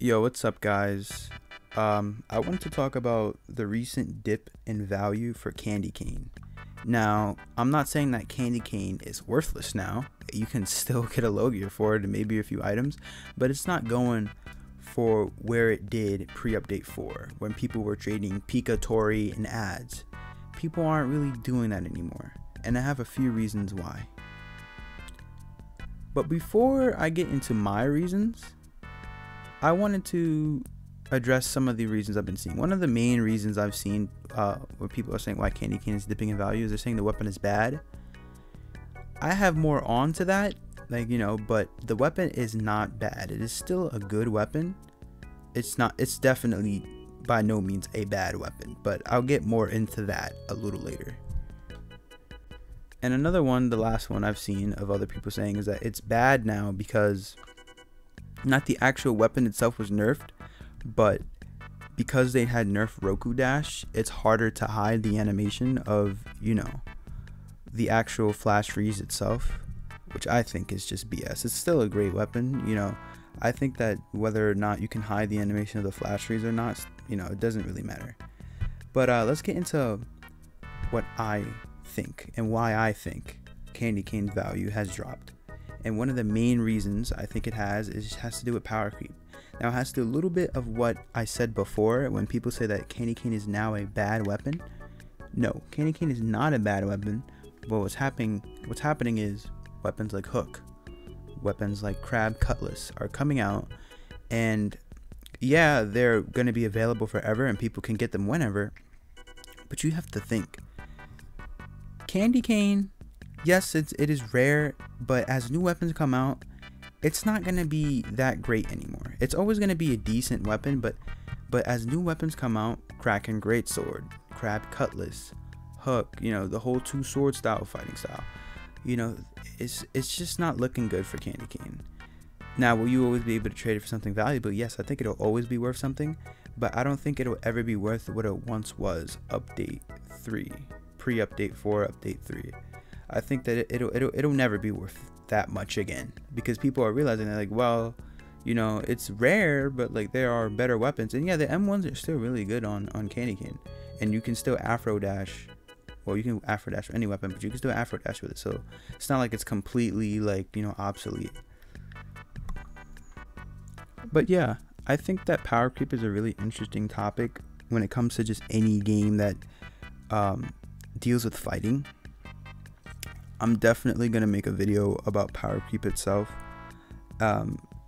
Yo, what's up, guys? I wanted to talk about the recent dip in value for candy cane. Now, I'm not saying that candy cane is worthless now. You can still get a low gear for it and maybe a few items, but it's not going for where it did pre-update 4 when people were trading Pika Tori and ads. People aren't really doing that anymore, and I have a few reasons why. But before I get into my reasons, I wanted to address some of the reasons I've been seeing. One of the main reasons I've seen where people are saying why candy cane is dipping in value is they're saying the weapon is bad. I have more on to that, but the weapon is not bad. It is still a good weapon. It's definitely by no means a bad weapon, but I'll get more into that a little later. And another one, the last one I've seen of other people saying is that it's bad now because not the actual weapon itself was nerfed, but because they had nerfed Roku Dash, it's harder to hide the animation of, the actual flash freeze itself, which I think is just BS. It's still a great weapon, I think that whether or not you can hide the animation of the flash freeze or not, it doesn't really matter. But let's get into what I think and why I think candy cane's value has dropped. And one of the main reasons I think it has to do with power creep. Now, it has to do a little bit of what I said before when people say that candy cane is now a bad weapon. No, candy cane is not a bad weapon. But what's happening is weapons like hook, weapons like crab cutlass are coming out, and yeah, they're going to be available forever and people can get them whenever. But you have to think, candy cane, yes, it is rare, but as new weapons come out, it's not going to be that great anymore. It's always going to be a decent weapon, but as new weapons come out, Kraken Greatsword, Crab Cutlass, Hook, the whole two sword style fighting style, it's just not looking good for candy cane. Now, will you always be able to trade it for something valuable? Yes, I think it'll always be worth something, but I don't think it'll ever be worth what it once was. Update 3, pre-update 4, update 3. I think that it'll never be worth that much again, because people are realizing that, well, it's rare, but there are better weapons. And yeah, the M1s are still really good on candy cane, and you can still Afro dash. Well, you can Afro dash for any weapon, but you can still Afro dash with it, so it's not like it's completely obsolete. But yeah, I think that power creep is a really interesting topic when it comes to just any game that deals with fighting. I'm definitely going to make a video about power creep itself.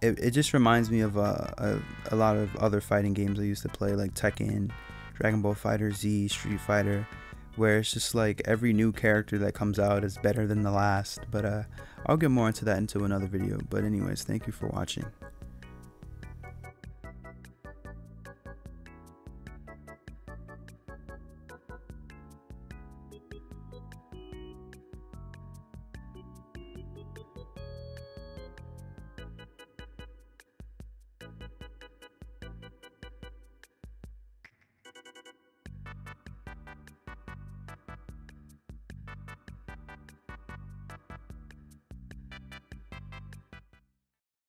It just reminds me of a lot of other fighting games I used to play, like Tekken, Dragon Ball Fighter Z, Street Fighter, where it's just every new character that comes out is better than the last. But I'll get more into that into another video. But anyways, thank you for watching.